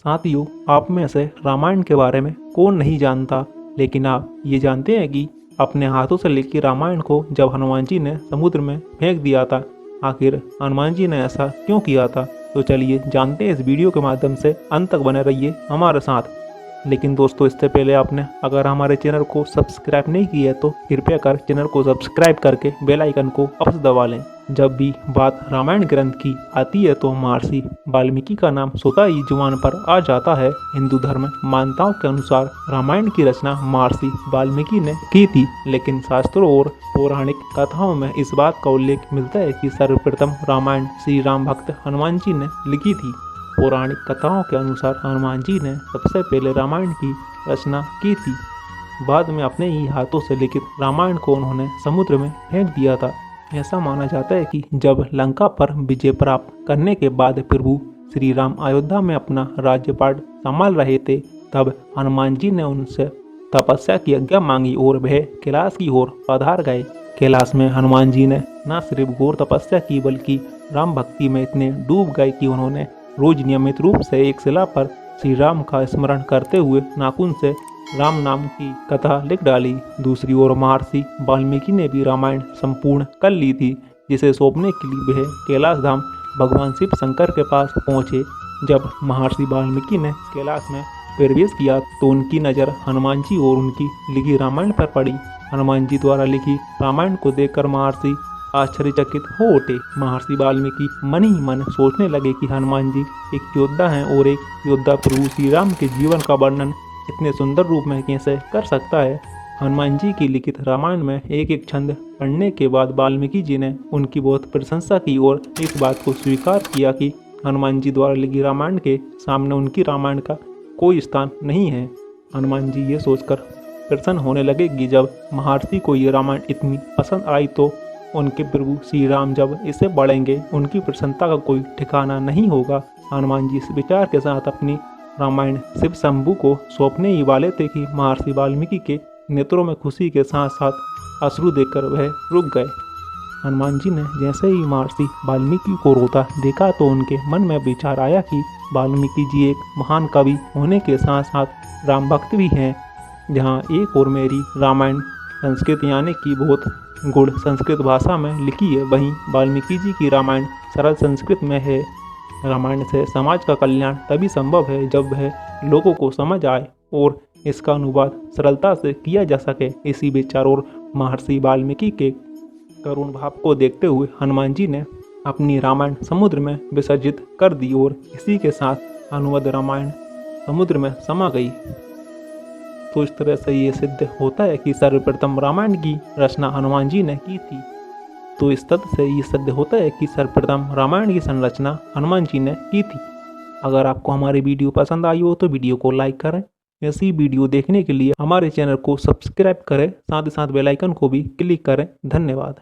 साथियों, आप में से रामायण के बारे में कौन नहीं जानता, लेकिन आप ये जानते हैं कि अपने हाथों से लिखी रामायण को जब हनुमान जी ने समुद्र में फेंक दिया था, आखिर हनुमान जी ने ऐसा क्यों किया था? तो चलिए जानते हैं इस वीडियो के माध्यम से। अंत तक बने रहिए हमारे साथ। लेकिन दोस्तों, इससे पहले आपने अगर हमारे चैनल को सब्सक्राइब नहीं किया है तो कृपया कर चैनल को सब्सक्राइब करके बेल आइकन को अवश्य दबा लें। जब भी बात रामायण ग्रंथ की आती है तो महर्षि वाल्मीकि का नाम स्वतः ही जुबान पर आ जाता है। हिंदू धर्म मान्यताओं के अनुसार रामायण की रचना महर्षि वाल्मीकि ने की थी, लेकिन शास्त्रों और पौराणिक कथाओं में इस बात का उल्लेख मिलता है कि सर्वप्रथम रामायण श्री राम भक्त हनुमान जी ने लिखी थी। पौराणिक कथाओं के अनुसार हनुमान जी ने सबसे पहले रामायण की रचना की थी। बाद में अपने ही हाथों से लिखित रामायण को उन्होंने समुद्र में फेंक दिया था। ऐसा माना जाता है कि जब लंका पर विजय प्राप्त करने के बाद प्रभु श्री राम अयोध्या में अपना राज्यपाट संभाल रहे थे, तब हनुमान जी ने उनसे तपस्या की आज्ञा मांगी और वह कैलाश की ओर पधार गए। कैलाश में हनुमान जी ने न सिर्फ घोर तपस्या की, बल्कि राम भक्ति में इतने डूब गए कि उन्होंने रोज नियमित रूप से एक शिला पर श्री राम का स्मरण करते हुए नाखून से राम नाम की कथा लिख डाली। दूसरी ओर महर्षि वाल्मीकि ने भी रामायण संपूर्ण कर ली थी, जिसे सौंपने के लिए वह कैलाश धाम भगवान शिव शंकर के पास पहुंचे। जब महर्षि वाल्मीकि ने कैलाश में प्रवेश किया तो उनकी नज़र हनुमान जी और उनकी लिखी रामायण पर पड़ी। हनुमान जी द्वारा लिखी रामायण को देखकर महर्षि आश्चर्यचकित हो उठे। महर्षि वाल्मीकि मन ही मन सोचने लगे कि हनुमान जी एक योद्धा हैं और एक योद्धा प्रभु श्री राम के जीवन का वर्णन इतने सुंदर रूप में कैसे कर सकता है। हनुमान जी की लिखित रामायण में एक एक छंद पढ़ने के बाद वाल्मीकि जी ने उनकी बहुत प्रशंसा की और इस बात को स्वीकार किया कि हनुमान जी द्वारा लिखी रामायण के सामने उनकी रामायण का कोई स्थान नहीं है। हनुमान जी ये सोचकर प्रसन्न होने लगे कि जब महर्षि को ये रामायण इतनी पसंद आई तो उनके प्रभु श्री राम जब इसे पढ़ेंगे उनकी प्रसन्नता का कोई ठिकाना नहीं होगा। हनुमान जी इस विचार के साथ अपनी रामायण शिव शंभु को सौंपने ही वाले थे कि महर्षि वाल्मीकि के नेत्रों में खुशी के साथ साथ अश्रु देखकर वह रुक गए। हनुमान जी ने जैसे ही महर्षि वाल्मीकि को रोता देखा तो उनके मन में विचार आया कि वाल्मीकि जी एक महान कवि होने के साथ साथ राम भक्त भी हैं। जहाँ एक और मेरी रामायण संस्कृत यानी कि बहुत गुण संस्कृत भाषा में लिखी है, वहीं वाल्मीकि जी की रामायण सरल संस्कृत में है। रामायण से समाज का कल्याण तभी संभव है जब वह लोगों को समझ आए और इसका अनुवाद सरलता से किया जा सके। इसी विचार और महर्षि वाल्मीकि के करुण भाव को देखते हुए हनुमान जी ने अपनी रामायण समुद्र में विसर्जित कर दी और इसी के साथ अनुवाद रामायण समुद्र में समा गई। तो इस तरह से ये सिद्ध होता है कि सर्वप्रथम रामायण की रचना हनुमान जी ने की थी। तो इस तथ्य से ये सिद्ध होता है कि सर्वप्रथम रामायण की संरचना हनुमान जी ने की थी। अगर आपको हमारी वीडियो पसंद आई हो तो वीडियो को लाइक करें। ऐसी वीडियो देखने के लिए हमारे चैनल को सब्सक्राइब करें, साथ ही साथ बेल आइकन को भी क्लिक करें। धन्यवाद।